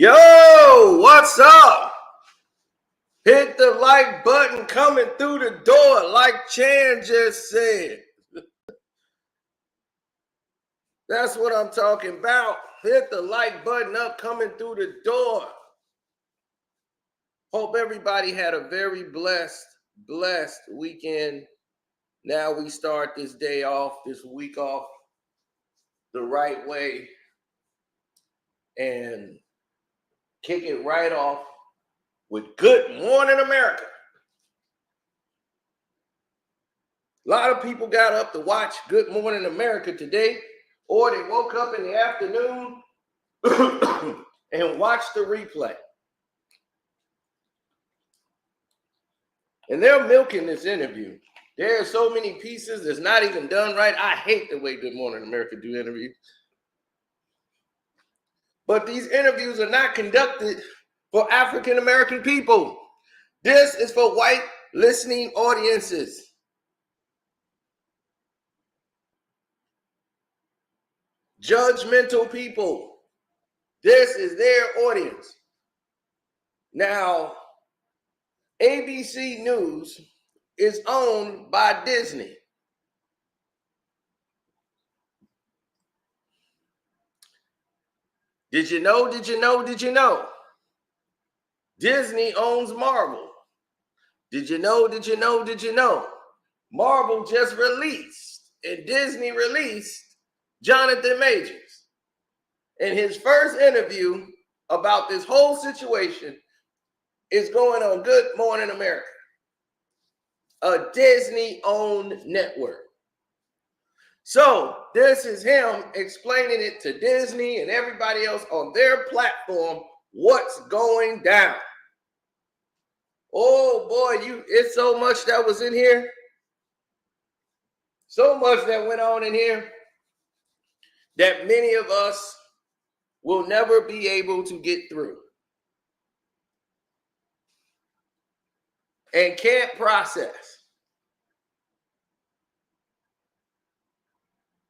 Yo, what's up? Hit the like button coming through the door, like Chan just said. That's what I'm talking about. Hit the like button up coming through the door. Hope everybody had a very blessed weekend. Now we start this week off the right way and kick it right off with Good Morning America. A lot of people got up to watch Good Morning America today, or they woke up in the afternoon and watched the replay. And they're milking this interview. There are so many pieces that's not even done right. I hate the way Good Morning America do interviews. But these interviews are not conducted for African American people. This is for white listening audiences. Judgmental people. This is their audience. Now, ABC News is owned by Disney. Did you know? Disney owns Marvel. Did you know? Marvel just released and Disney released Johnathan Majors. And his first interview about this whole situation is going on Good Morning America, a Disney-owned network. So this is him explaining it to Disney and everybody else on their platform, what's going down. Oh boy, it's so much that was in here. So much that went on in here that many of us will never be able to get through and can't process.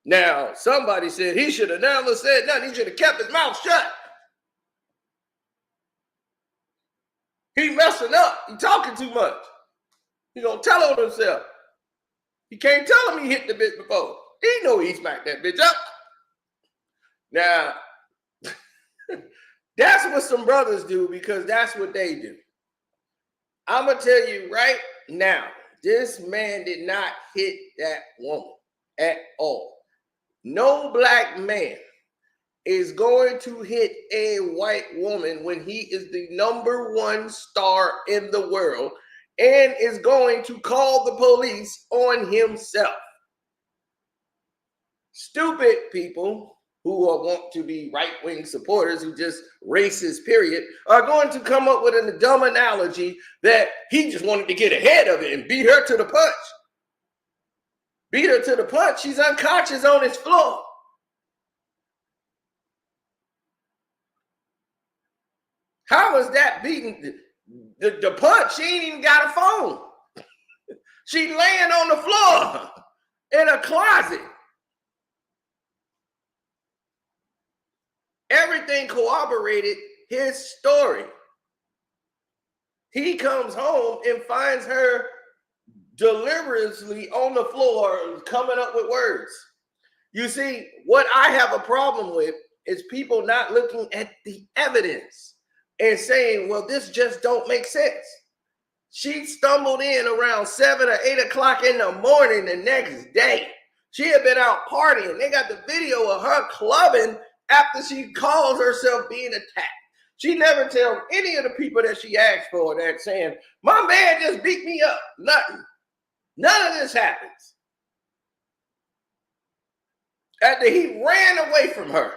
Now, somebody said he should have never said nothing. He should have kept his mouth shut. He messing up. He talking too much. He gonna tell on himself. He can't tell him he hit the bitch before. He know he smacked that bitch up. Now, that's what some brothers do because that's what they do. I'm gonna tell you right now, this man did not hit that woman at all. No black man is going to hit a white woman when he is the #1 star in the world and is going to call the police on himself. Stupid people who want to be right-wing supporters, who just racist, period, are going to come up with a dumb analogy that he just wanted to get ahead of it and beat her to the punch. Beat her to the punch. She's unconscious on his floor. How was that beating the punch? She ain't even got a phone. She laying on the floor in a closet. Everything corroborated his story. He comes home and finds her deliberately on the floor coming up with words. You see, what I have a problem with is people not looking at the evidence and saying, well, this just don't make sense. She stumbled in around 7 or 8 o'clock in the morning the next day. She had been out partying. They got the video of her clubbing after she calls herself being attacked. She never tells any of the people that she asked for that saying, my man just beat me up. Nothing. None of this happens. After he ran away from her,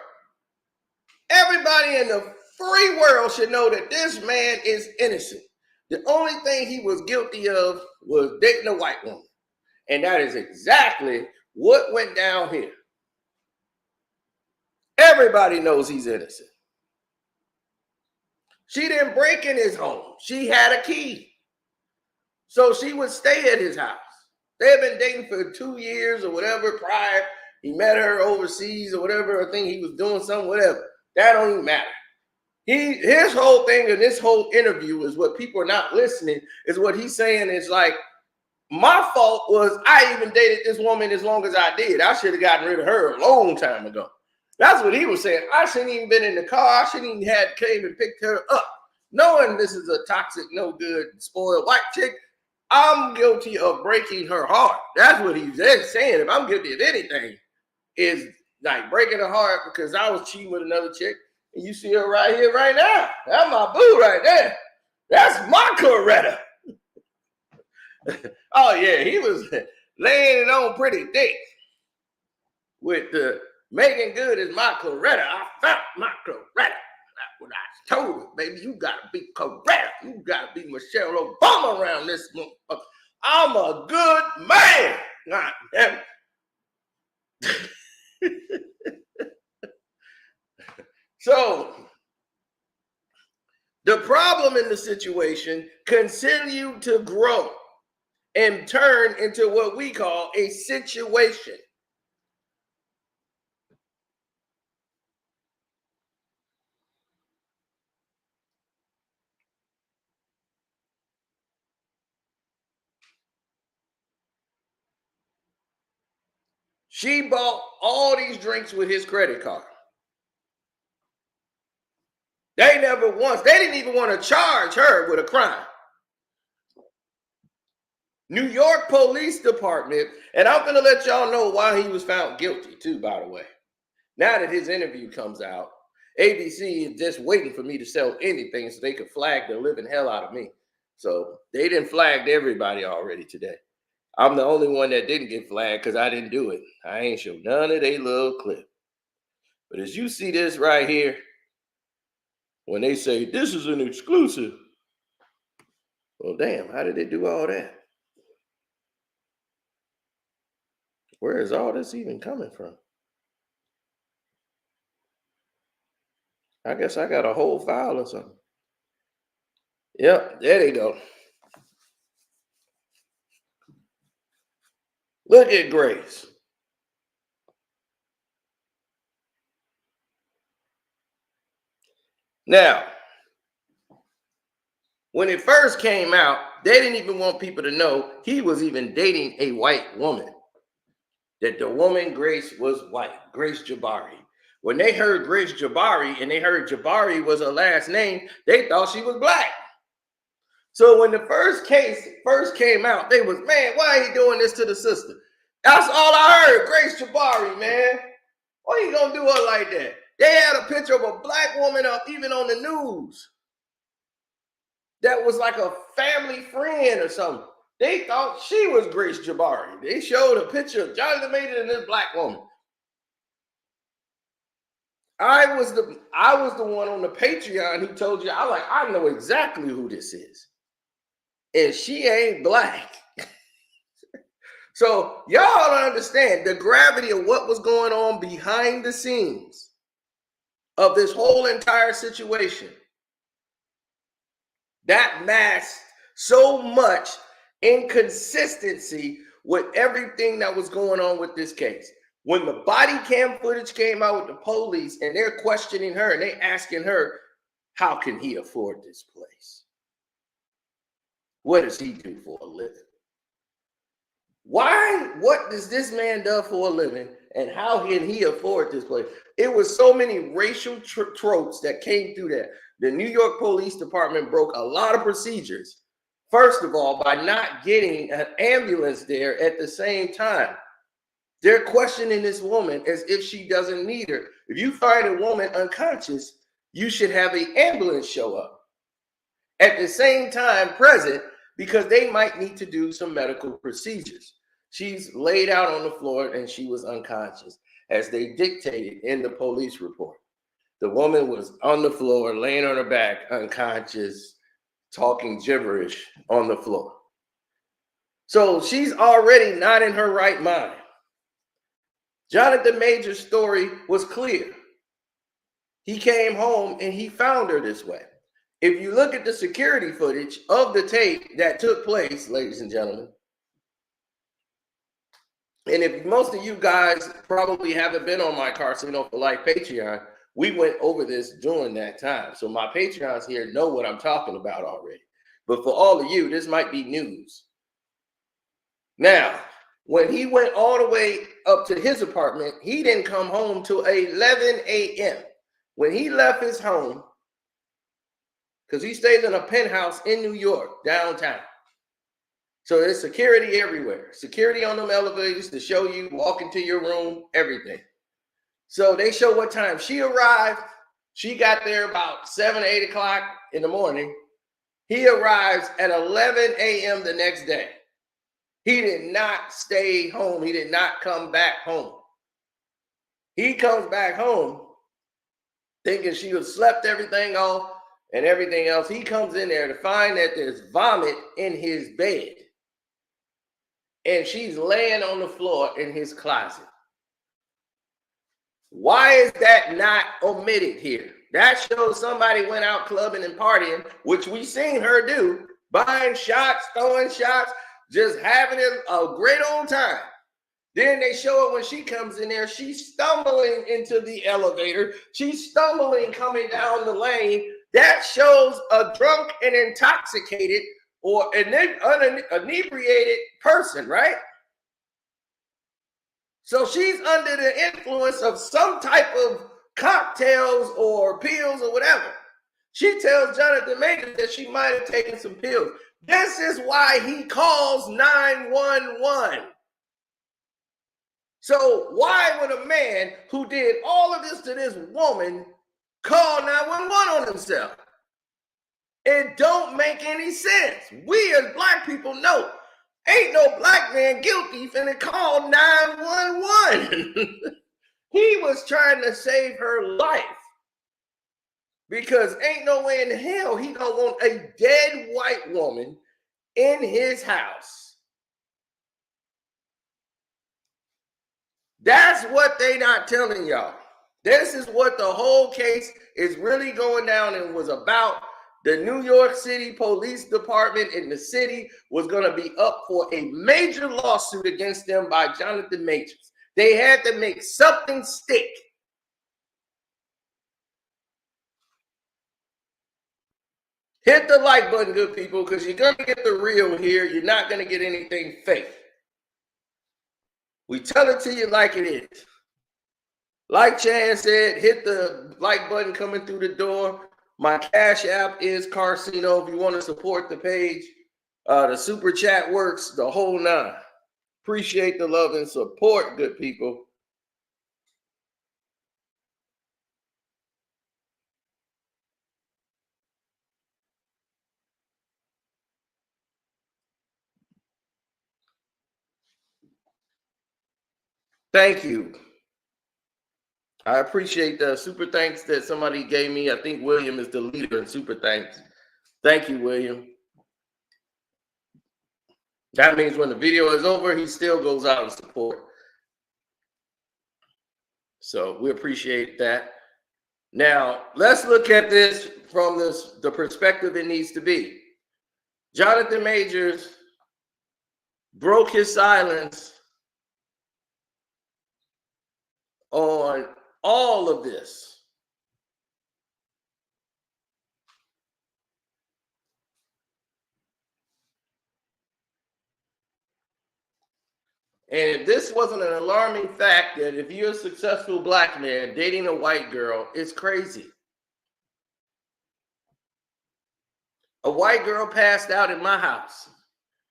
everybody in the free world should know that this man is innocent. The only thing he was guilty of was dating a white woman. And that is exactly what went down here. Everybody knows he's innocent. She didn't break in his home. She had a key. So she would stay at his house. They had been dating for 2 years or whatever prior. He met her overseas or whatever. I think he was doing something, whatever. That don't even matter. His whole thing in this whole interview is what people are not listening, is what he's saying is like, my fault was I even dated this woman as long as I did. I should have gotten rid of her a long time ago. That's what he was saying. I shouldn't even been in the car. I shouldn't even have came and picked her up. Knowing this is a toxic, no good, spoiled white chick, I'm guilty of breaking her heart. That's what he's saying. If I'm guilty of anything, is like breaking her heart because I was cheating with another chick. And you see her right here, right now. That's my boo right there. That's my Coretta. Oh, yeah, he was laying it on pretty thick with the making good is my Coretta. I found my Coretta. That's what I told her, baby. You got to be Coretta. You got to be Michelle Obama around this motherfucker. I'm a good man. God damn it. So, the problem in the situation continued to grow and turn into what we call a situation. She bought all these drinks with his credit card. They didn't even want to charge her with a crime. New York Police Department, and I'm going to let y'all know why he was found guilty too, by the way. Now that his interview comes out, ABC is just waiting for me to sell anything so they could flag the living hell out of me. So they didn't flag everybody already today. I'm the only one that didn't get flagged because I didn't do it. I ain't show none of they little clip. But as you see this right here, when they say this is an exclusive, well, damn, how did they do all that? Where is all this even coming from? I guess I got a whole file or something. Yep, there they go. Look at Grace. Now, when it first came out, they didn't even want people to know he was even dating a white woman. That the woman, Grace, was white, Grace Jabari. When they heard Grace Jabari and they heard Jabari was her last name, they thought she was black. So when the first case came out, they was, man, why are you doing this to the sister? That's all I heard, Grace Jabari, man. Why you gonna do her like that? They had a picture of a black woman up even on the news. That was like a family friend or something. They thought she was Grace Jabari. They showed a picture of Johnathan Majors and this black woman. I was the one on the Patreon who told you, I know exactly who this is. And she ain't black. So y'all don't understand the gravity of what was going on behind the scenes of this whole entire situation. That masked so much inconsistency with everything that was going on with this case. When the body cam footage came out with the police and they're questioning her and they asking her, how can he afford this place? What does he do for a living? What does this man do for a living and how can he afford this place? It was so many racial tropes that came through that. The New York Police Department broke a lot of procedures. First of all, by not getting an ambulance there at the same time. They're questioning this woman as if she doesn't need her. If you find a woman unconscious, you should have an ambulance show up at the same time present because they might need to do some medical procedures. She's laid out on the floor and she was unconscious as they dictated in the police report. The woman was on the floor, laying on her back, unconscious, talking gibberish on the floor. So she's already not in her right mind. Johnathan Majors' story was clear. He came home and he found her this way. If you look at the security footage of the tape that took place, ladies and gentlemen, and if most of you guys probably haven't been on my Casino for Life Patreon, we went over this during that time. So my Patreons here know what I'm talking about already. But for all of you, this might be news. Now, when he went all the way up to his apartment, he didn't come home till 11 a.m. When he left his home, because he stays in a penthouse in New York, downtown. So there's security everywhere. Security on them elevators to show you, walk into your room, everything. So they show what time she arrived. She got there about 7 or 8 o'clock in the morning. He arrives at 11 a.m. the next day. He did not stay home. He did not come back home. He comes back home thinking she had slept everything off and everything else. He comes in there to find that there's vomit in his bed. And she's laying on the floor in his closet. Why is that not omitted here? That shows somebody went out clubbing and partying, which we seen her do, buying shots, throwing shots, just having a great old time. Then they show it when she comes in there. She's stumbling into the elevator. She's stumbling coming down the lane. That shows a drunk and intoxicated or an inebriated person, right? So she's under the influence of some type of cocktails or pills or whatever. She tells Johnathan Majors that she might have taken some pills. This is why he calls 911. So why would a man who did all of this to this woman call 911 on himself? It don't make any sense. We as black people know ain't no black man guilty finna call 911. He was trying to save her life because ain't no way in hell he don't want a dead white woman in his house. That's what they not telling y'all. This is what the whole case is really going down and was about. The New York City Police Department in the city was going to be up for a major lawsuit against them by Johnathan Majors. They had to make something stick. Hit the like button, good people, because you're going to get the real here. You're not going to get anything fake. We tell it to you like it is. Like Chan said, hit the like button coming through the door. My Cash App is Carcino. If you want to support the page, the super chat works, the whole nine. Appreciate the love and support, good people. Thank you. I appreciate the super thanks that somebody gave me. I think William is the leader in super thanks. Thank you, William. That means when the video is over, he still goes out and support. So we appreciate that. Now, let's look at this from the perspective it needs to be. Johnathan Majors broke his silence on all of this. And if this wasn't an alarming fact that if you're a successful black man dating a white girl, it's crazy. A white girl passed out in my house.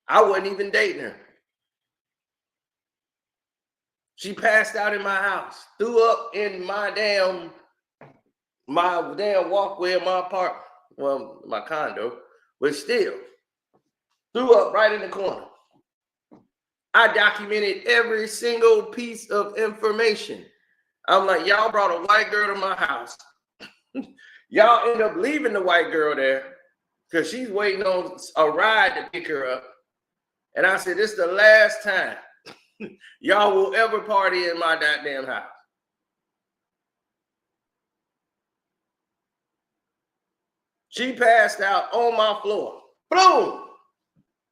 I wasn't even dating her. She passed out in my house, threw up in my damn walkway of my apartment, well, my condo, but still threw up right in the corner. I documented every single piece of information. I'm like, y'all brought a white girl to my house. Y'all end up leaving the white girl there because she's waiting on a ride to pick her up. And I said, this is the last time y'all will ever party in my goddamn house. She passed out on my floor. Boom!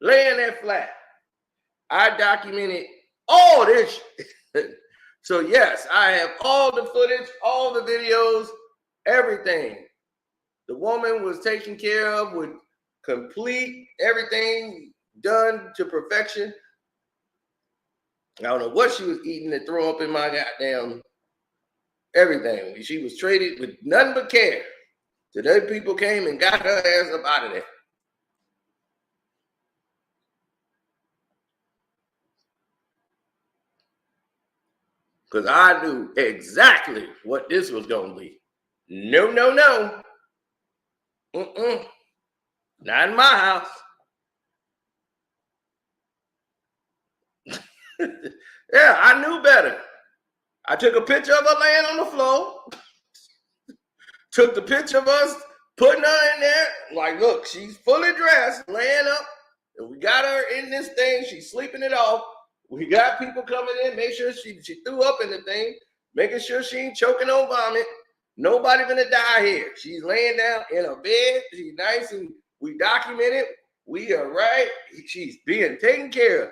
Laying there flat. I documented all this shit. So yes, I have all the footage, all the videos. everything. The woman was taken care of with complete everything done to perfection. I don't know what she was eating to throw up in my goddamn everything. She was treated with nothing but care. So those people came and got her ass up out of there. Because I knew exactly what this was going to be. No, no, no. Not in my house. Yeah, I knew better. I took a picture of her laying on the floor. Took the picture of us putting her in there. Like, look, she's fully dressed, laying up. And we got her in this thing. She's sleeping it off. We got people coming in, make sure she threw up in the thing, making sure she ain't choking on vomit. Nobody gonna die here. She's laying down in a bed. She's nice, and we document it. We are right. She's being taken care of.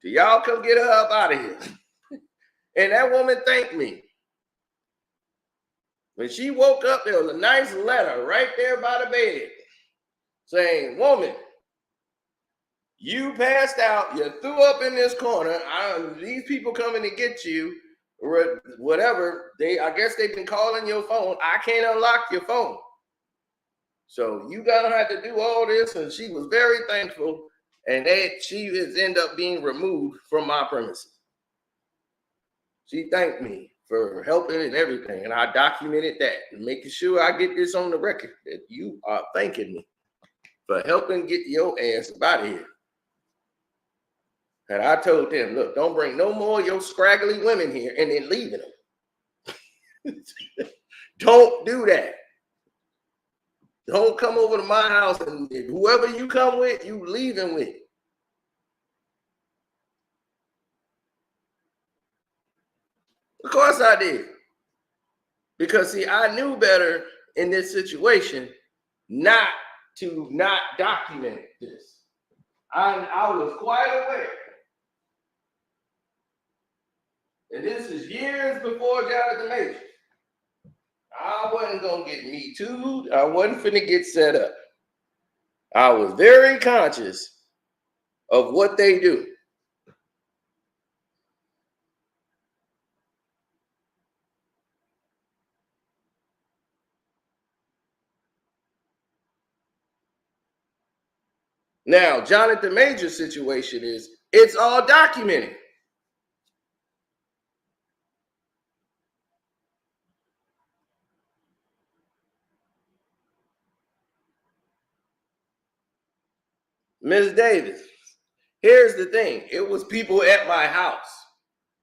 So y'all come get her up out of here. And that woman thanked me. When she woke up, there was a nice letter right there by the bed saying, "Woman, you passed out. You threw up in this corner. These people coming to get you, or whatever. I guess they've been calling your phone. I can't unlock your phone. So you gonna have to do all this." And she was very thankful. And she has ended up being removed from my premises. She thanked me for helping and everything. And I documented that and making sure I get this on the record that you are thanking me for helping get your ass out of here. And I told them, look, don't bring no more of your scraggly women here and then leaving them. Don't do that. Don't come over to my house and whoever you come with, you leaving with. Of course I did. Because see, I knew better in this situation not to not document this. I was quite aware. And this is years before Johnathan Majors. I wasn't going to get me too'd. I wasn't finna get set up. I was very conscious of what they do. Now, Johnathan Majors' situation is, it's all documented. Ms. Davis, here's the thing. It was people at my house.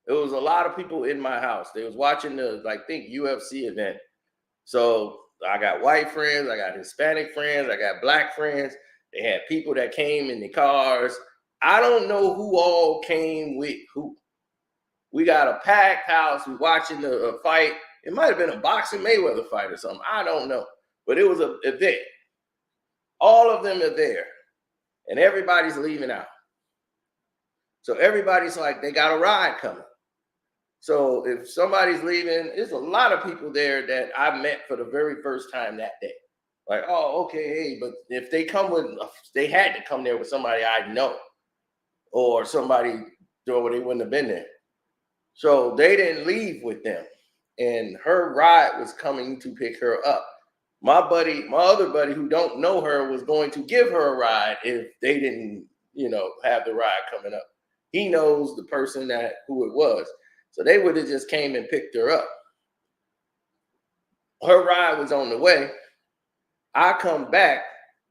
It was a lot of people in my house. They was watching the, UFC event. So I got white friends, I got Hispanic friends, I got black friends. They had people that came in the cars. I don't know who all came with who. We got a packed house. We watching the fight. It might have been a boxing Mayweather fight or something. I don't know. But it was an event. All of them are there. And everybody's leaving out. So everybody's like, they got a ride coming. So if somebody's leaving, there's a lot of people there that I met for the very first time that day. Like, oh, okay, hey, but if they they had to come there with somebody I know, or somebody, or they wouldn't have been there. So they didn't leave with them. And her ride was coming to pick her up. My other buddy who don't know her was going to give her a ride if they didn't, have the ride coming up. He knows the person who it was. So they would have just came and picked her up. Her ride was on the way. I come back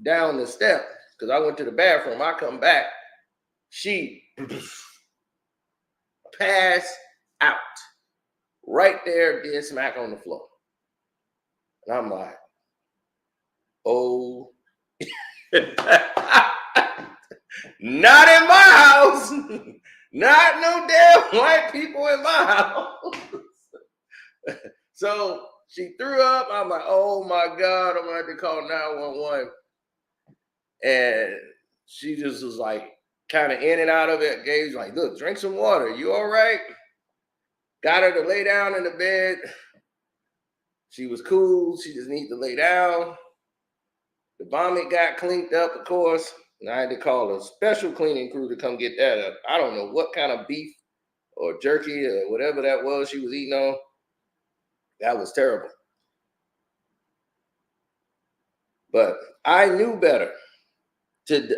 down the steps because I went to the bathroom. I come back. She passed out right there, dead smack on the floor. And I'm like, oh, not in my house. Not no damn white people in my house. So she threw up. I'm like, oh my God, I'm gonna have to call 911. And she just was like kind of in and out of it. Gabe's like, look, drink some water. You all right? Got her to lay down in the bed. She was cool. She just needed to lay down. The vomit got cleaned up, of course. And I had to call a special cleaning crew to come get that up. I don't know what kind of beef or jerky or whatever that was she was eating on. That was terrible. But I knew better.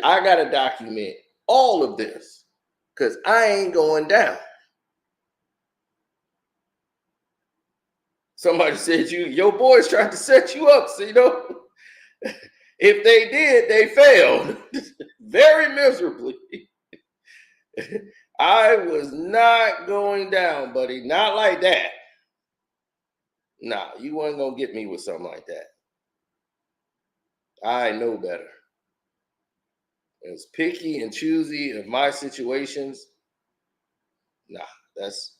I got to document all of this because I ain't going down. Somebody said your boys tried to set you up, so if they did, they failed very miserably. I was not going down, buddy. Not like that. Nah, you weren't gonna get me with something like that. I know better. As picky and choosy of my situations, nah, that's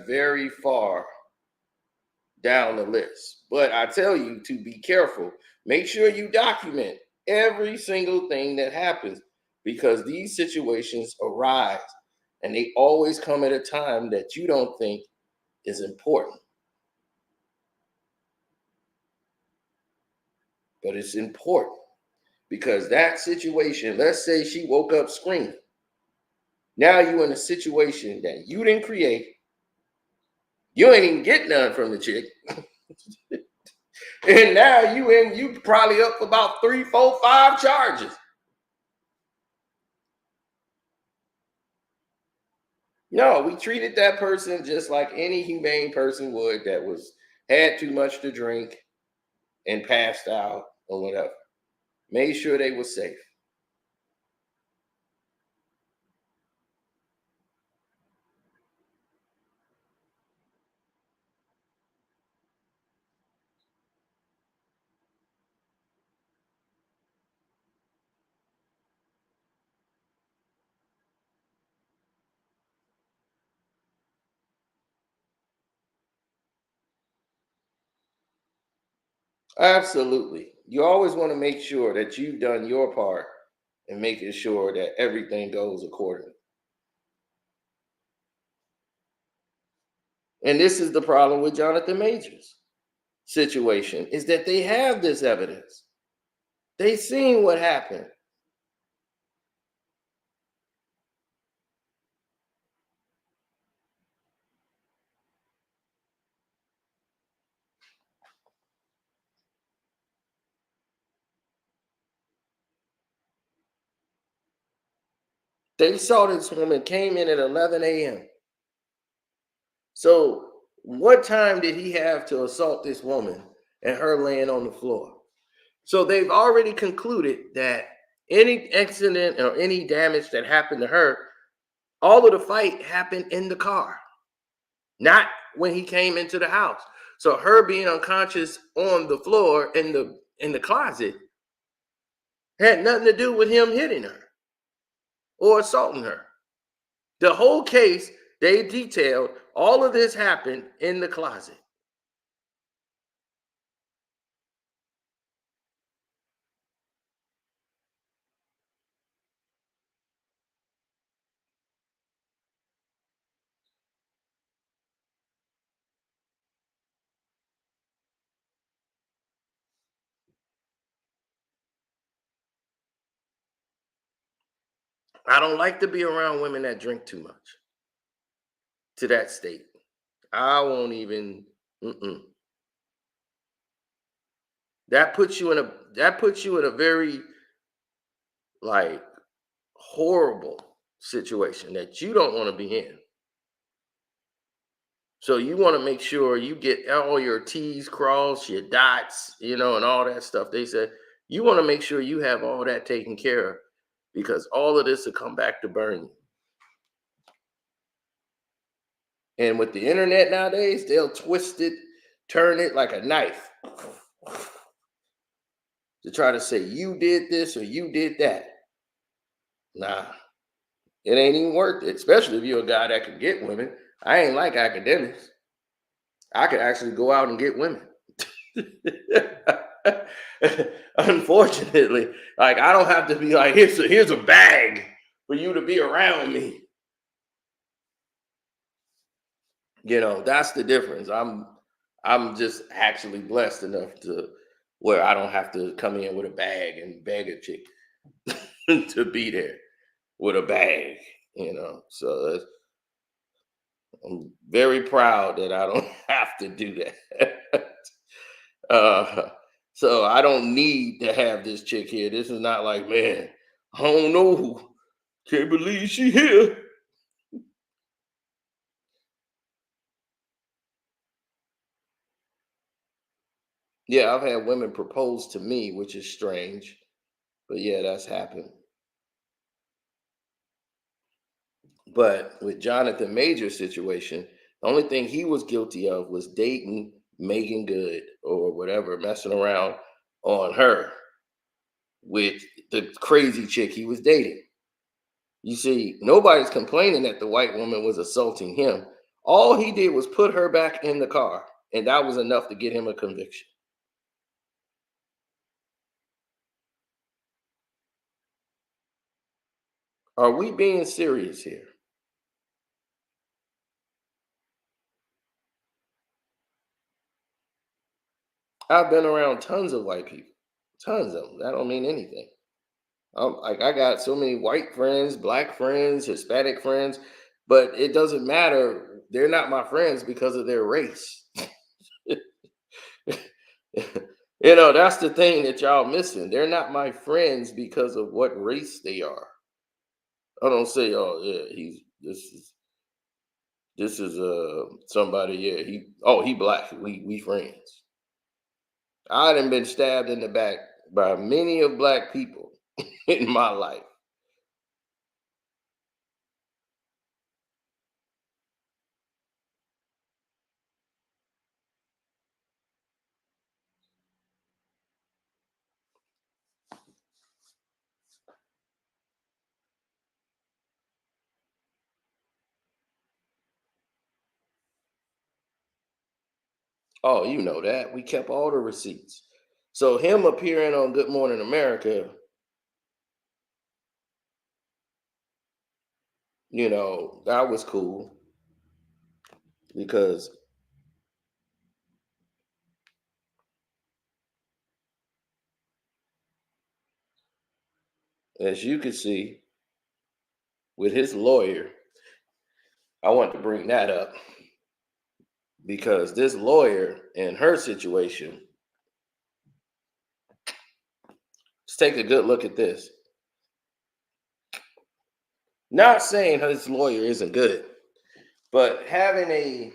very far down the list. But I tell you to be careful. Make sure you document every single thing that happens because these situations arise and they always come at a time that you don't think is important. But it's important because that situation, let's say she woke up screaming. Now you're in a situation that you didn't create. You ain't even get none from the chick. And now you probably up for about 3, 4, 5 charges. No, we treated that person just like any humane person would that had too much to drink and passed out or whatever. Made sure they were safe. Absolutely. You always want to make sure that you've done your part and making sure that everything goes accordingly. And this is the problem with Johnathan Majors' situation is that they have this evidence. They seen what happened. They saw this woman came in at 11 a.m. So what time did he have to assault this woman and her laying on the floor? So they've already concluded that any accident or any damage that happened to her, all of the fight happened in the car, not when he came into the house. So her being unconscious on the floor in the closet had nothing to do with him hitting her or assaulting her. The whole case, they detailed all of this happened in the closet. I don't like to be around women that drink too much to that state. I won't even. That puts you in a very like horrible situation that you don't want to be in. So you want to make sure you get all your T's crossed, your dots, and all that stuff. They said you want to make sure you have all that taken care of because all of this will come back to burn you. And with the internet nowadays, they'll twist it, turn it like a knife to try to say you did this or you did that. Nah, it ain't even worth it, especially if you're a guy that can get women. I ain't like academics. I could actually go out and get women. Unfortunately, like I don't have to be like, here's a bag for you to be around me. That's the difference. I'm just actually blessed enough to where I don't have to come in with a bag and beg a chick to be there with a bag. So I'm very proud that I don't have to do that. uh, so I don't need to have this chick here. This is not like, man, I don't know. Can't believe she here. Yeah, I've had women propose to me, which is strange. But yeah, that's happened. But with Jonathan Major's situation, the only thing he was guilty of was dating Megan Good or whatever, messing around on her with the crazy chick he was dating. You see, nobody's complaining that the white woman was assaulting him. All he did was put her back in the car, and that was enough to get him a conviction. Are we being serious here? I've been around tons of white people, tons of them. That don't mean anything. Like I got so many white friends, black friends, Hispanic friends, but it doesn't matter. They're not my friends because of their race. That's the thing that y'all missing. They're not my friends because of what race they are. I don't say, oh yeah, he's this is somebody, yeah, he black. We friends. I done been stabbed in the back by many of black people in my life. Oh, you know that. We kept all the receipts. So him appearing on Good Morning America, that was cool because as you can see with his lawyer, I want to bring that up because this lawyer in her situation, let's take a good look at this. Not saying his lawyer isn't good, but having a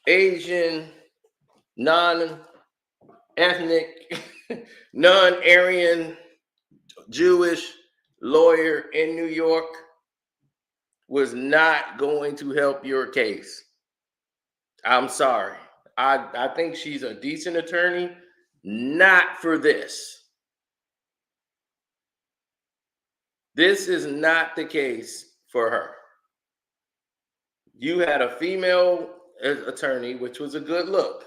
Asian, non-ethnic, non-Aryan Jewish lawyer in New York was not going to help your case. I'm sorry. I think she's a decent attorney, not for this. This is not the case for her. You had a female attorney, which was a good look,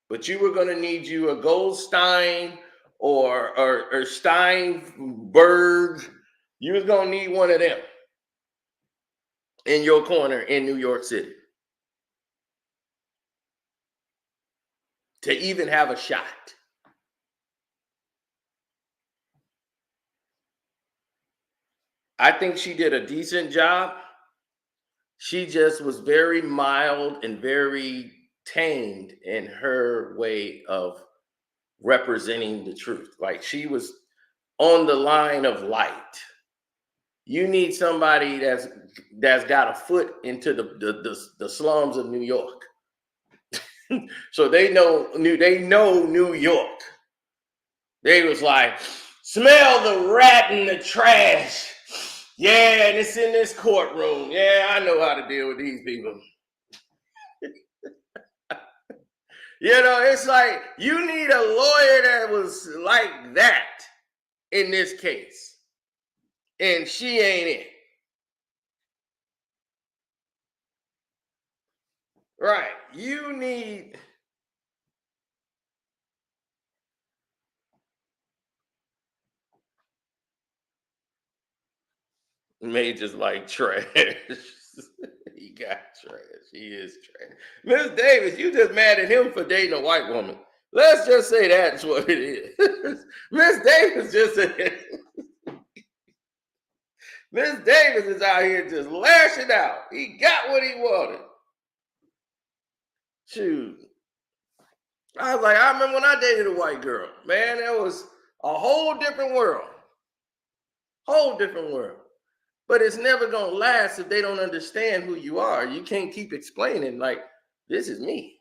but you were going to need you a Goldstein or Steinberg. You was going to need one of them in your corner in New York City to even have a shot. I think she did a decent job. She just was very mild and very tamed in her way of representing the truth. Like she was on the line of light. You need somebody that's got a foot into the slums of New York. So they know New York. They was like, smell the rat in the trash. Yeah, and it's in this courtroom. Yeah, I know how to deal with these people. It's like you need a lawyer that was like that in this case. And she ain't it. Right. You need Majors like trash. He got trash. He is trash. Miss Davis, you just mad at him for dating a white woman. Let's just say that's what it is. Miss Davis just said, Miss Davis is out here just lashing out. He got what he wanted. Shoot. I was like, I remember when I dated a white girl. Man, that was a whole different world. Whole different world. But it's never going to last if they don't understand who you are. You can't keep explaining, like, this is me.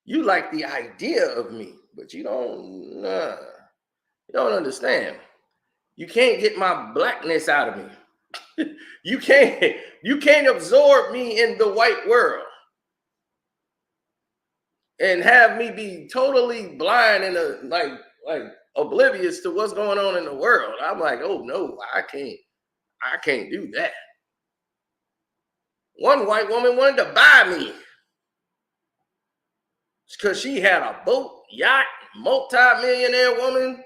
You like the idea of me, but you don't understand. You can't get my blackness out of me. you can't absorb me in the white world and have me be totally blind and like oblivious to what's going on in the world. I'm like, oh no, I can't do that. One white woman wanted to buy me because she had a boat, yacht, multi-millionaire woman.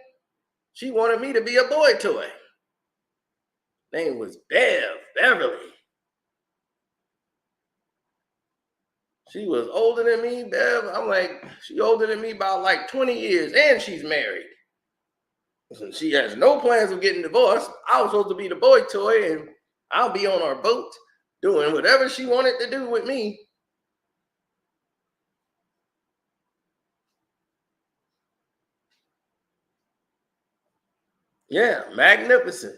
She wanted me to be a boy toy. Name was Beverly. She was older than me, Bev. I'm like, she older than me by like 20 years, and she's married. So she has no plans of getting divorced. I was supposed to be the boy toy, and I'll be on our boat doing whatever she wanted to do with me. Yeah, magnificent.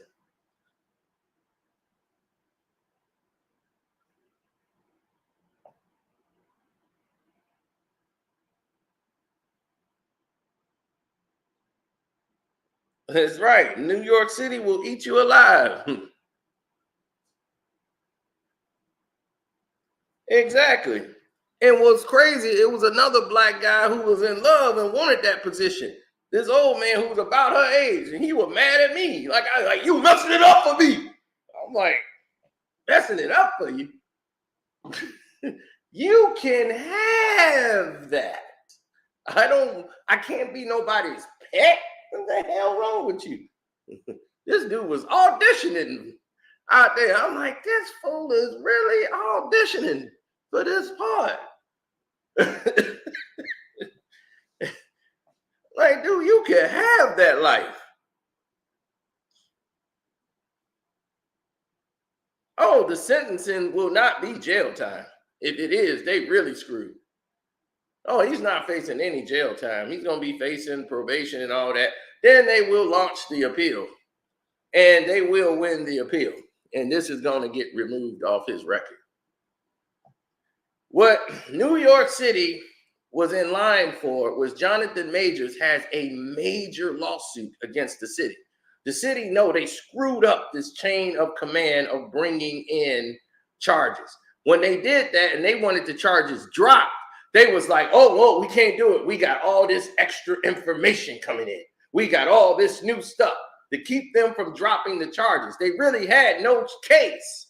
That's right. New York City will eat you alive. Exactly. And what's crazy, it was another black guy who was in love and wanted that position. This old man who was about her age, and he was mad at me. Like, you messing it up for me. I'm like, messing it up for you? You can have that. I can't be nobody's pet. What the hell wrong with you? This dude was auditioning out there. I'm like, this fool is really auditioning for this part. Like, dude, you can have that life. Oh, the sentencing will not be jail time. If it is, they really screwed. Oh, he's not facing any jail time. He's going to be facing probation and all that. Then they will launch the appeal, and they will win the appeal. And this is going to get removed off his record. What New York City was in line for was Johnathan Majors has a major lawsuit against the city. The city know they screwed up this chain of command of bringing in charges. When they did that and they wanted the charges dropped, they was like, oh, well, we can't do it. We got all this extra information coming in. We got all this new stuff to keep them from dropping the charges. They really had no case.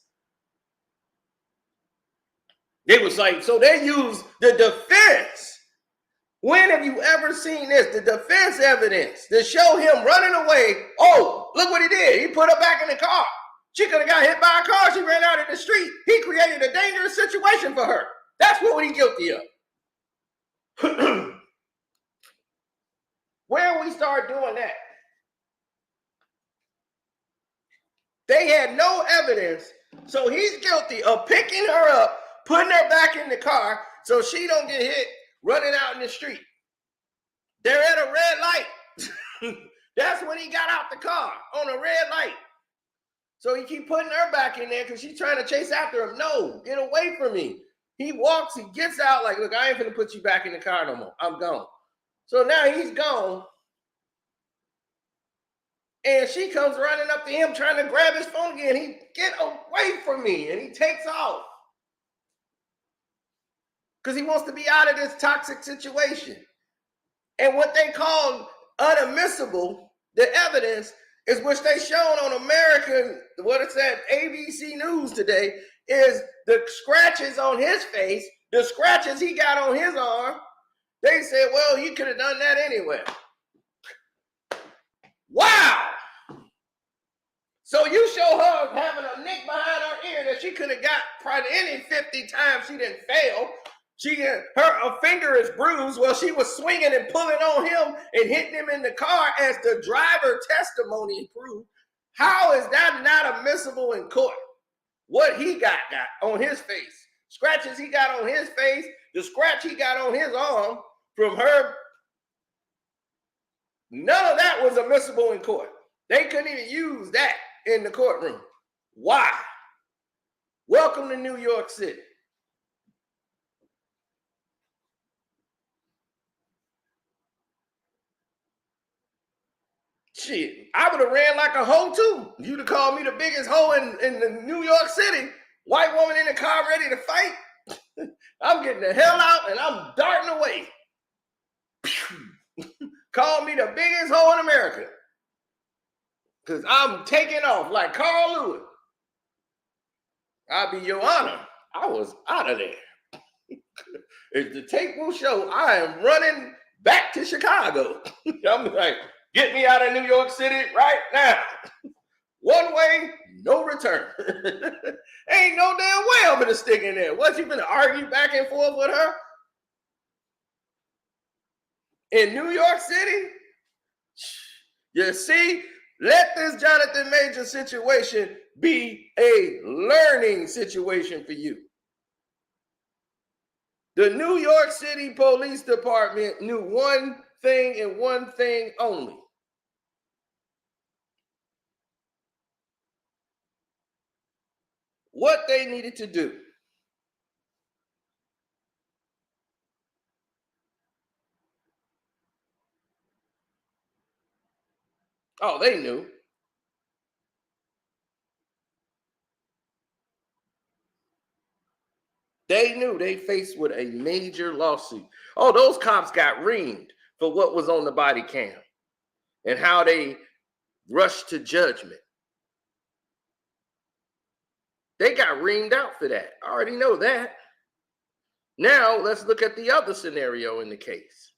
They was like, so they used the defense. When have you ever seen this? The defense evidence to show him running away. Oh, look what he did. He put her back in the car. She could have got hit by a car. She ran out in the street. He created a dangerous situation for her. That's what he's guilty of. Where we start doing that? They had no evidence. So he's guilty of picking her up, putting her back in the car so she don't get hit running out in the street. They're at a red light. That's when he got out the car, on a red light. So he keep putting her back in there because she's trying to chase after him. No, get away from me. He walks, he gets out like, look, I ain't gonna put you back in the car no more. I'm gone. So now he's gone. And she comes running up to him trying to grab his phone again. He get away from me, and he takes off. Because he wants to be out of this toxic situation. And what they call unadmissible, the evidence, is which they shown on American, what it said, ABC News today, is the scratches on his face, the scratches he got on his arm. They said, well, you could have done that anyway. Wow. So you show her having a nick behind her ear that she could have got probably any 50 times she didn't fail. Her finger is bruised while she was swinging and pulling on him and hitting him in the car, as the driver testimony proved. How is that not admissible in court? What he got on his face, scratches he got on his face, the scratch he got on his arm from her, none of that was admissible in court. They couldn't even use that in the courtroom. Why? Welcome to New York City. Shit, I would have ran like a hoe too. You'd have called me the biggest hoe in the New York City. White woman in the car ready to fight. I'm getting the hell out and I'm darting away. Call me the biggest hoe in America. Because I'm taking off like Carl Lewis. I'll be your honor. I was out of there. If the tape will show, I am running back to Chicago. I'm like, get me out of New York City right now. One way, no return. Ain't no damn way I'm gonna stick in there. What, you gonna argue back and forth with her? In New York City? You see, let this Johnathan Majors situation be a learning situation for you. The New York City Police Department knew one thing and one thing only. What they needed to do. Oh, they knew. They knew they faced with a major lawsuit. Oh, those cops got reamed for what was on the body cam and how they rushed to judgment. They got reamed out for that. I already know that. Now, let's look at the other scenario in the case.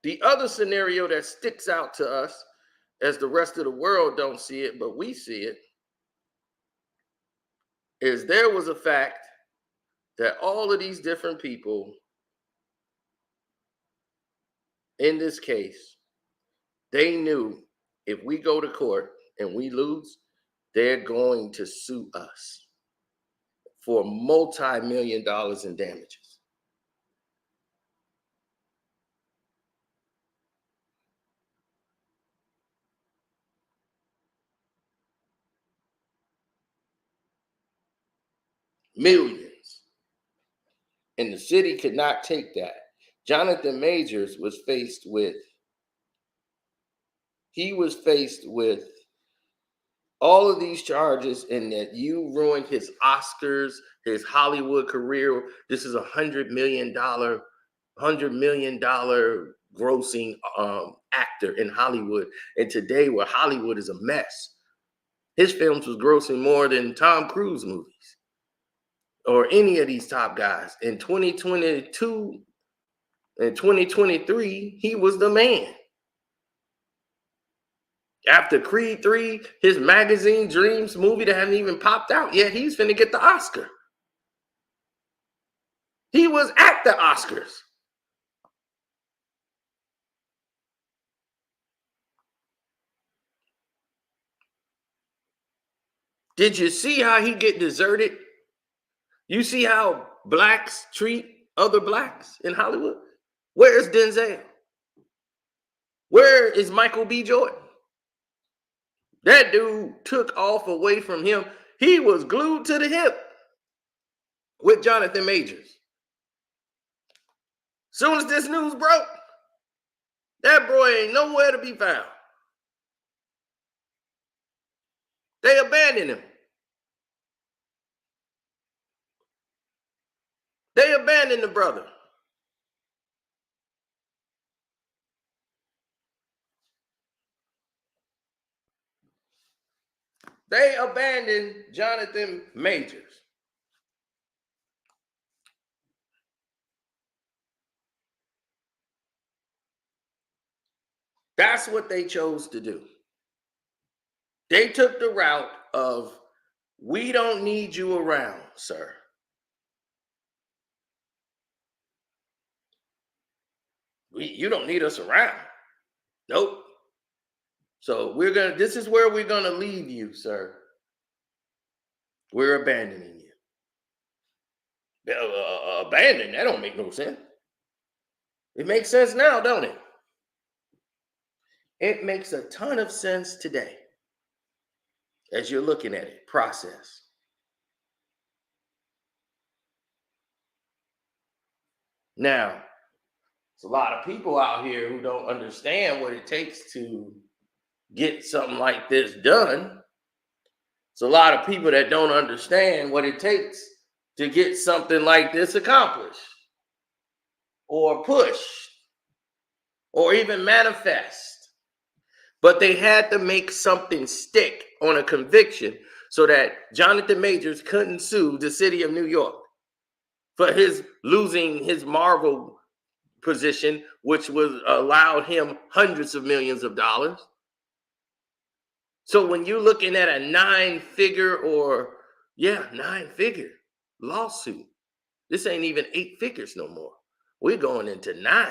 The other scenario that sticks out to us, as the rest of the world don't see it, but we see it, is there was a fact that all of these different people in this case, they knew if we go to court and we lose, they're going to sue us for multi-million dollars in damages. Millions. And the city could not take that. Johnathan Majors was faced with all of these charges, and that you ruined his Oscars, his Hollywood career. This is $100 million grossing actor in Hollywood. And today, where Hollywood is a mess, his films was grossing more than Tom Cruise movies or any of these top guys. In 2022 and 2023, he was the man. After Creed 3, his magazine Dreams movie that hasn't even popped out yet, he's finna get the Oscar. He was at the Oscars. Did you see how he get deserted? You see how blacks treat other blacks in Hollywood? Where is Denzel? Where is Michael B. Jordan? That dude took off away from him. He was glued to the hip with Johnathan Majors. Soon as this news broke, that boy ain't nowhere to be found. They abandoned him. They abandoned the brother. They abandoned Johnathan Majors. That's what they chose to do. They took the route of, we don't need you around, sir. You don't need us around. Nope. So this is where we're gonna leave you, sir. We're abandoning you. Abandon, that don't make no sense. It makes sense now, don't it? It makes a ton of sense today as you're looking at it, process. Now, there's a lot of people out here who don't understand what it takes to get something like this done. It's a lot of people that don't understand what it takes to get something like this accomplished or pushed or even manifest. But they had to make something stick on a conviction so that Johnathan Majors couldn't sue the city of New York for his losing his Marvel position, which was allowed him hundreds of millions of dollars. So when you're looking at a nine-figure lawsuit, this ain't even 8 figures no more. We're going into 9.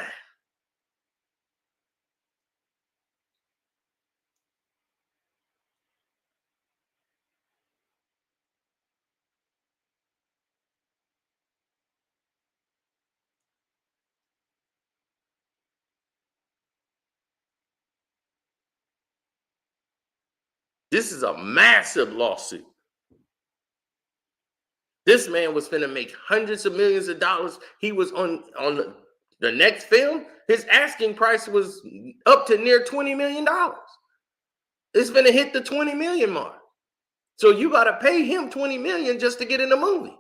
This is a massive lawsuit. This man was finna make hundreds of millions of dollars. He was on the next film. His asking price was up to near $20 million. It's finna hit the 20 million mark. So you gotta pay him 20 million just to get in the movie.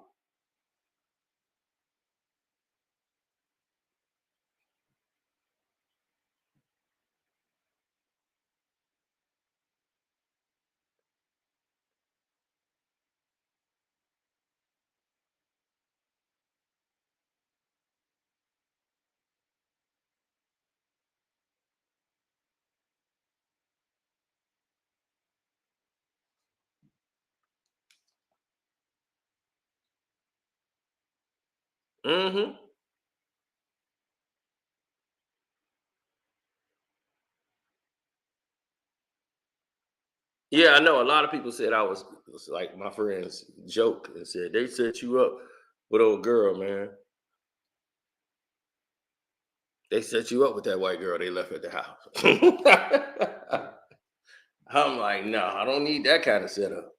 Mm-hmm. Yeah, I know. A lot of people said I was like, my friends joke and said they set you up with old girl, man. They set you up with that white girl they left at the house. I'm like, no, I don't need that kind of setup.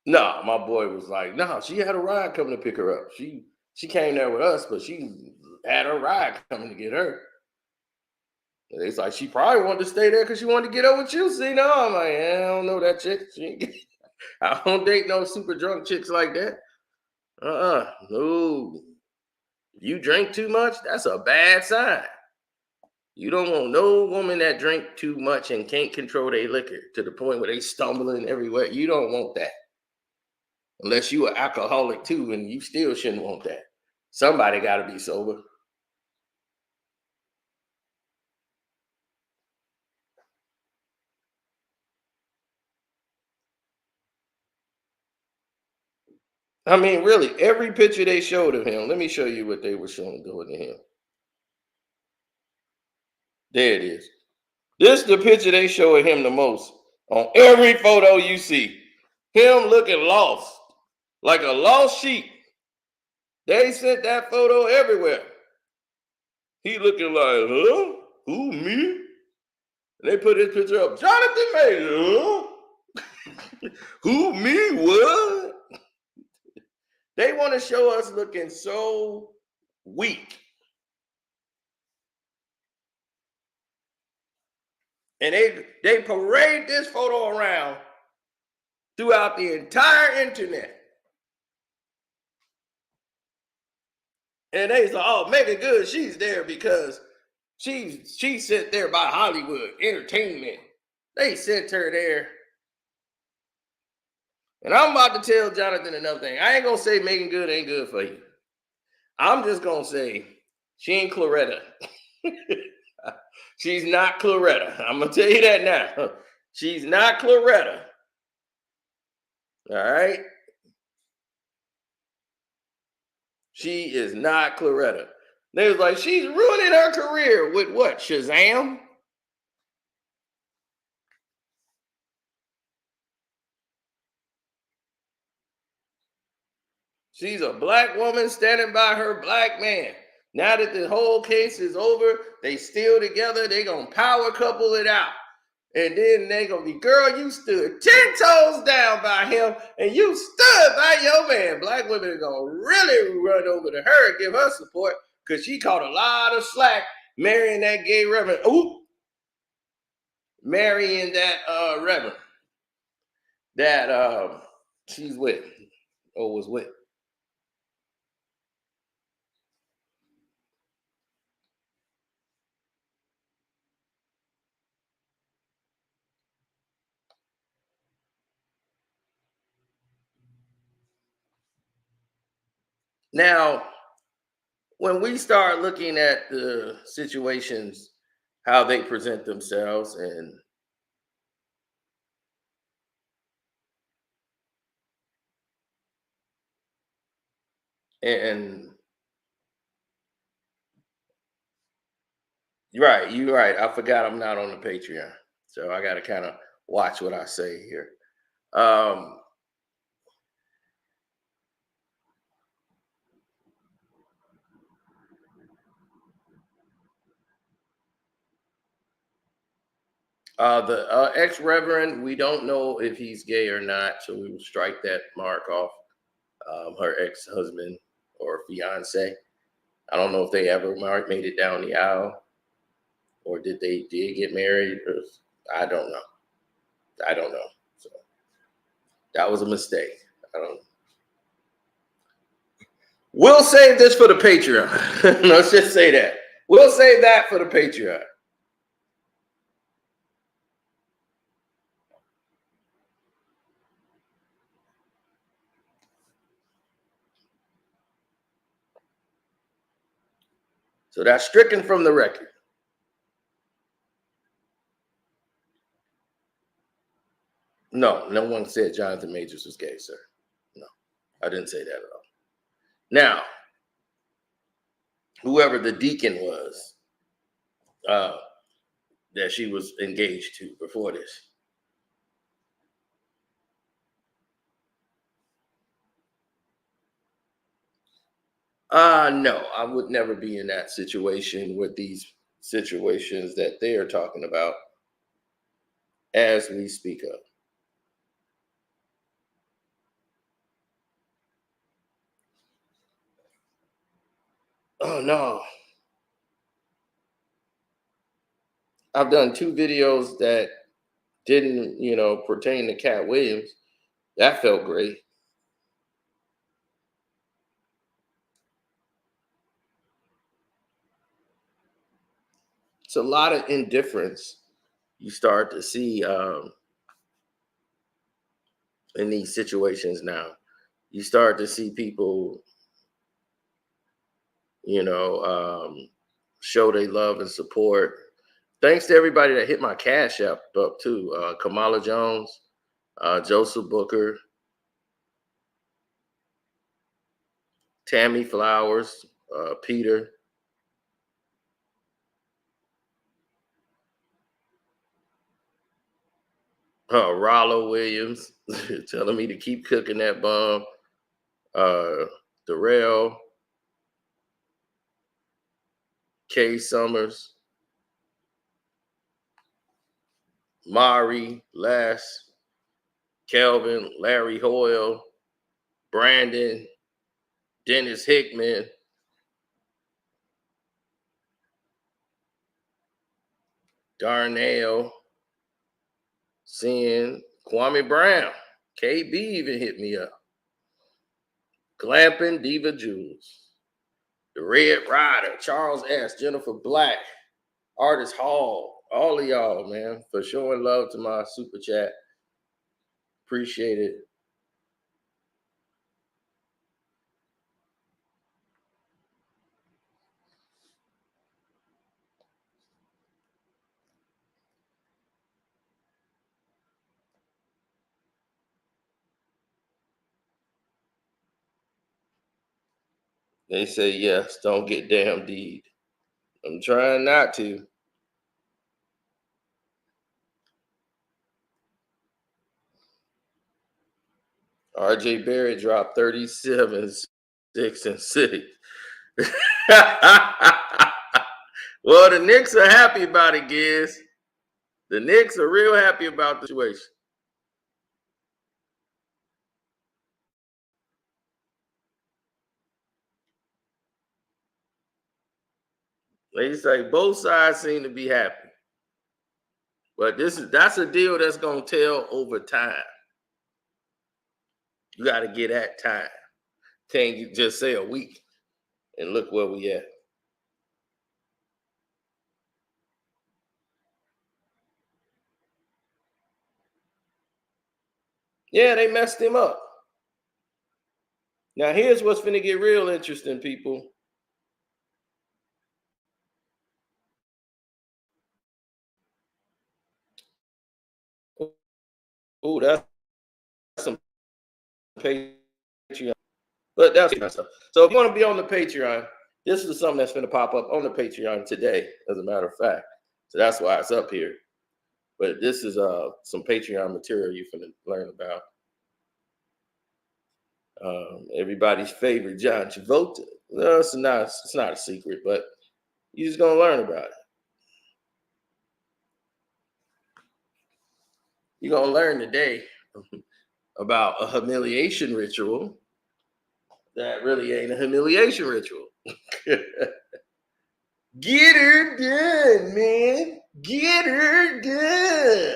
No, my boy was like, no, she had a ride coming to pick her up. She came there with us, but she had her ride coming to get her. And it's like she probably wanted to stay there because she wanted to get up with you. See, no, I'm like, I don't know that chick. I don't date no super drunk chicks like that. No. If you drink too much, that's a bad sign. You don't want no woman that drink too much and can't control their liquor to the point where they stumbling everywhere. You don't want that. Unless you are alcoholic too, and you still shouldn't want that. Somebody got to be sober. I mean, really, every picture they showed of him. Let me show you what they were showing doing to him. There it is. This is the picture they show of him the most on every photo you see. Him looking lost, like a lost sheep. They sent that photo everywhere. He looking like, huh? Who, me? And they put his picture up. Johnathan Majors, huh? Who, me? What? They want to show us looking so weak. And they parade this photo around throughout the entire internet. And they say, oh, Megan Good, she's there because she's sent there by Hollywood Entertainment. They sent her there. And I'm about to tell Johnathan another thing. I ain't gonna say Megan Good ain't good for you. I'm just gonna say She ain't Claretta. She's not Claretta. I'm gonna tell you that now. She's not Claretta. All right. She is not Claretta. They was like, she's ruining her career with what? Shazam? She's a black woman standing by her black man. Now that the whole case is over, they still together. They gonna power couple it out. And then they gonna be, girl, you stood 10 toes down by him and you stood by your man. Black women are gonna really run over to her and give her support because she caught a lot of slack marrying that gay reverend. Ooh, marrying that reverend that she's with or was with. Now, when we start looking at the situations, how they present themselves, and right, you're right. I forgot I'm not on the Patreon, so I got to kind of watch what I say here. Um, the ex reverend, we don't know if he's gay or not, so we will strike that mark off. Her ex husband or fiance. I don't know if they ever made it down the aisle, or did they did get married. I don't know. I don't know. So that was a mistake. I don't. We'll save this for the Patreon. Let's just say that. We'll save that for the Patreon. So that's stricken from the record. No, no one said Johnathan Majors was gay, sir. No, I didn't say that at all. Now, whoever the deacon was uh, that she was engaged to before this, no, I would never be in that situation with these situations that they are talking about as we speak of. Oh no, I've done two videos that didn't, pertain to Cat Williams. That felt great. It's a lot of indifference you start to see in these situations now. You start to see people, you know, um, show they love and support. Thanks to everybody that hit my cash app up too. Kamala Jones, Joseph Booker, Tammy Flowers, Peter, Rollo Williams, telling me to keep cooking that bomb. Darrell, Kay Summers, Mari, Les, Kelvin, Larry Hoyle, Brandon, Dennis Hickman, Darnell, Sin, Kwame Brown, KB even hit me up. Glamping Diva Jules, the Red Rider, Charles S., Jennifer Black, Artist Hall, all of y'all, man, for showing love to my super chat. Appreciate it. They say yes, don't get damn deed. I'm trying not to. RJ Barrett dropped 37, 6, and 6. Well, the Knicks are happy about it, Giz. The Knicks are real happy about the situation. They say both sides seem to be happy. But that's a deal that's gonna tell over time. You got to get that time. Can't you just say a week and look where we at. Yeah, they messed him up. Now here's what's gonna get real interesting, people. Oh, that's some Patreon. But that's stuff. So if you want to be on the Patreon, this is something that's going to pop up on the Patreon today, as a matter of fact. So that's why it's up here. But this is some Patreon material you're going to learn about. Everybody's favorite John Travolta. No, it's not a secret, but you're just going to learn about it. You're going to learn today about a humiliation ritual that really ain't a humiliation ritual. Get her done, man. Get her done.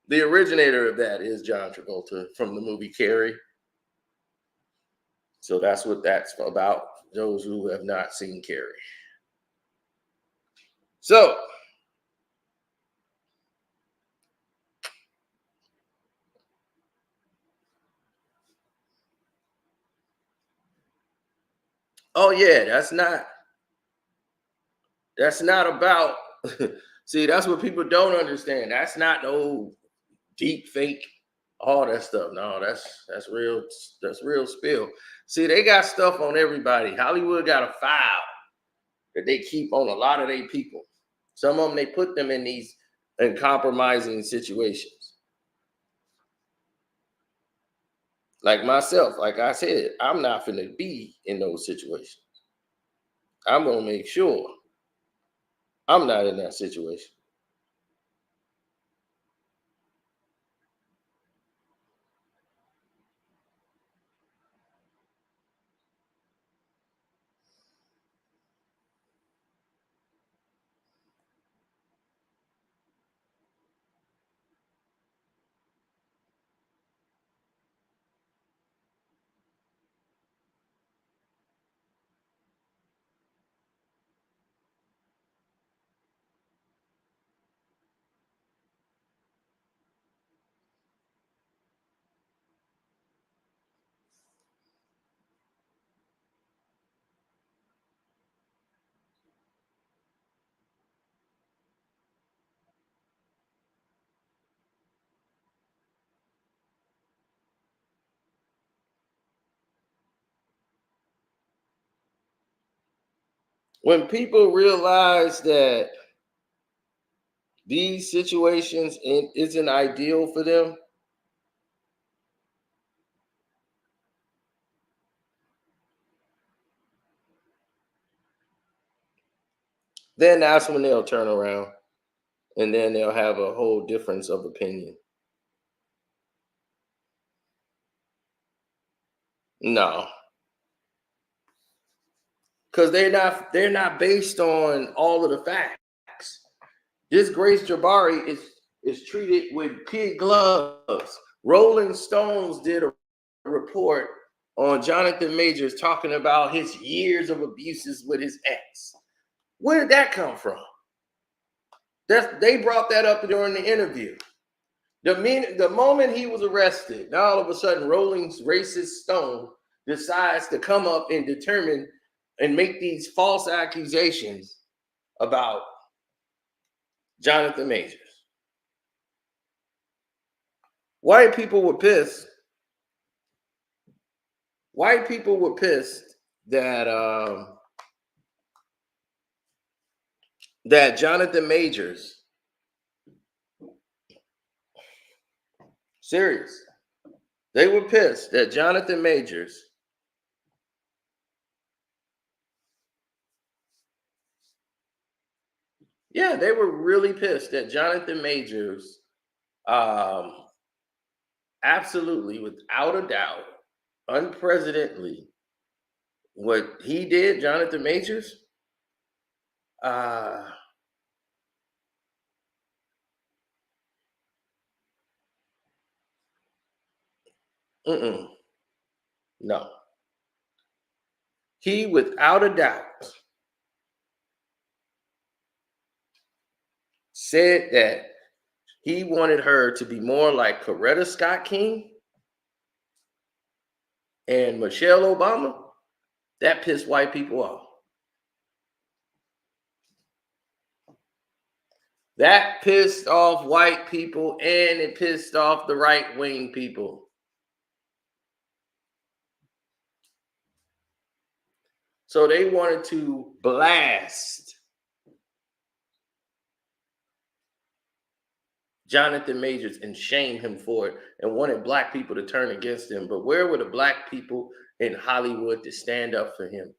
The originator of that is John Travolta from the movie Carrie. So that's what that's about, those who have not seen Carrie. So, oh yeah, that's not about see, that's what people don't understand. That's not no deep fake, all that stuff. No, that's real spill. See, they got stuff on everybody. Hollywood got a file that they keep on a lot of their people. Some of them, they put them in these compromising situations. Like myself, like I said, I'm not finna be in those situations. I'm gonna make sure I'm not in that situation. When people realize that these situations isn't ideal for them, then that's when they'll turn around and then they'll have a whole difference of opinion. No, because they're not based on all of the facts. This Grace Jabari is treated with kid gloves. Rolling Stones did a report on Johnathan Majors talking about his years of abuses with his ex. Where did that come from? They brought that up during the interview. The moment he was arrested, now all of a sudden, Rolling's racist Stone decides to come up and determine and make these false accusations about Johnathan Majors. White people were pissed. White people were pissed that that Johnathan Majors, serious, they were pissed that Johnathan Majors, yeah, they were really pissed that Johnathan Majors, um, absolutely, without a doubt, unprecedentedly, what he did, Johnathan Majors, uh, no, he without a doubt said that he wanted her to be more like Coretta Scott King and Michelle Obama. That pissed white people off. That pissed off white people, and it pissed off the right-wing people. So they wanted to blast Johnathan Majors and shame him for it, and wanted black people to turn against him. But where were the black people in Hollywood to stand up for him?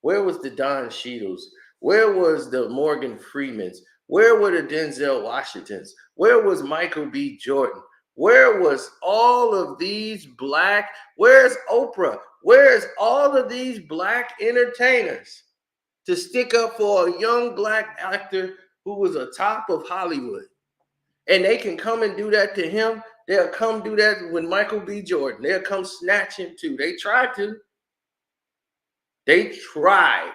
Where was the Don Cheadles? Where was the Morgan Freemans? Where were the Denzel Washingtons? Where was Michael B. Jordan? Where was all of these black? Where's Oprah? Where's all of these black entertainers to stick up for a young black actor who was a top of Hollywood? And they can come and do that to him. They'll come do that with Michael B. Jordan. They'll come snatch him too. They tried to. They tried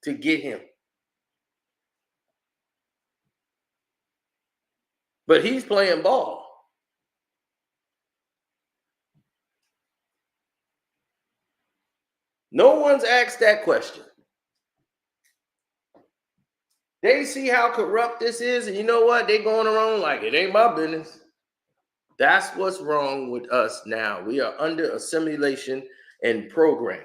to get him. But he's playing ball. No one's asked that question. They see how corrupt this is, and you know what? They going around like it ain't my business. That's what's wrong with us now. We are under assimilation and program.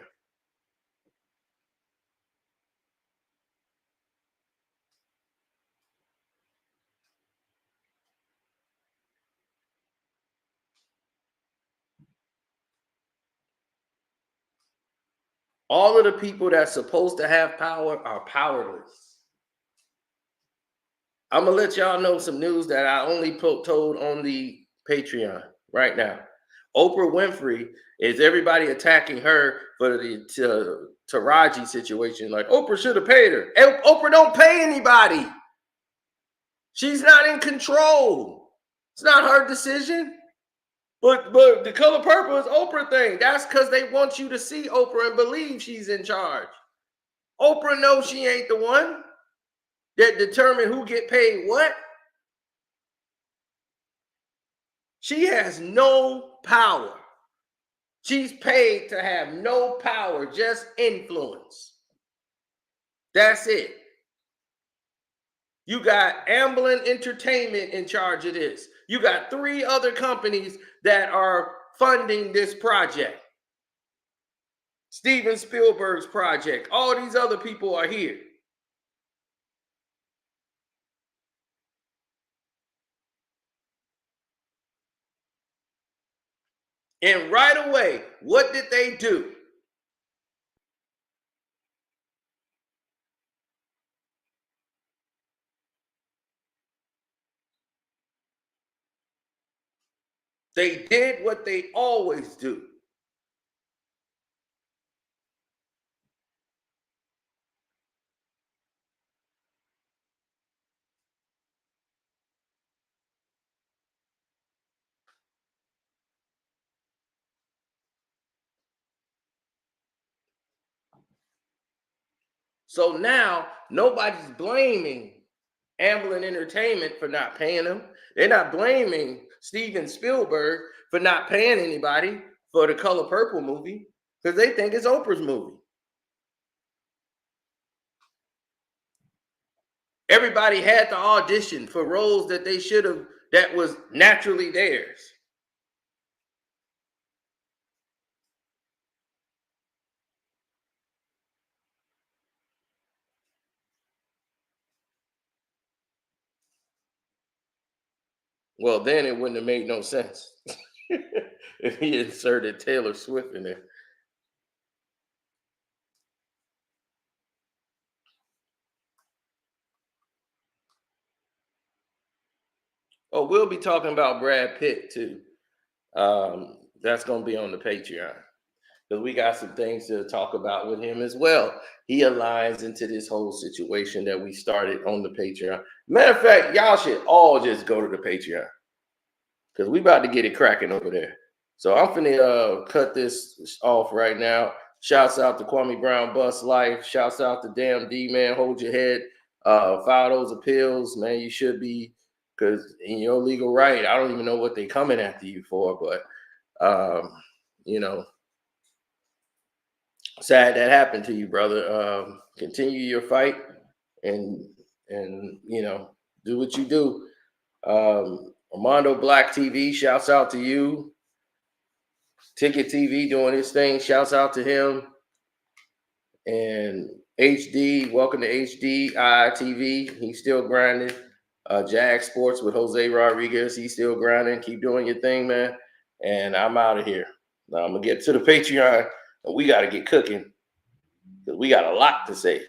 All of the people that's supposed to have power are powerless. I'm gonna let y'all know some news that I only told on the Patreon right now. Oprah Winfrey, is everybody attacking her for the Taraji situation? Like Oprah should have paid her. Oprah don't pay anybody. She's not in control. It's not her decision. But the color purple is Oprah thing. That's because they want you to see Oprah and believe she's in charge. Oprah knows she ain't the one that determine who get paid what. She has no power. She's paid to have no power, just influence. That's it. You got Amblin Entertainment in charge of this. You got 3 other companies that are funding this project. Steven Spielberg's project. All these other people are here. And right away, what did they do? They did what they always do. So now nobody's blaming Amblin Entertainment for not paying them. They're not blaming Steven Spielberg for not paying anybody for the Color Purple movie because they think it's Oprah's movie. Everybody had to audition for roles that they should have, that was naturally theirs. Well, then it wouldn't have made no sense if he inserted Taylor Swift in there. Oh, we'll be talking about Brad Pitt too. That's going to be on the Patreon because we got some things to talk about with him as well. He aligns into this whole situation that we started on the Patreon. Matter of fact, y'all should all just go to the Patreon because we about to get it cracking over there. So I'm finna cut this off right now. Shouts out to Kwame Brown Bust Life. Shouts out to Damn D, man. Hold your head. File those appeals, man. You should be, because in your legal right, I don't even know what they coming after you for, but you know, sad that happened to you, brother. Continue your fight and you know, do what you do. Armando Black TV, shouts out to you. Ticket TV doing his thing, shouts out to him. And HD, welcome to HD TV. He's still grinding. Jag Sports with Jose Rodriguez, he's still grinding. Keep doing your thing, man. And I'm out of here. Now I'm gonna get to the Patreon, and we gotta get cooking because we got a lot to say.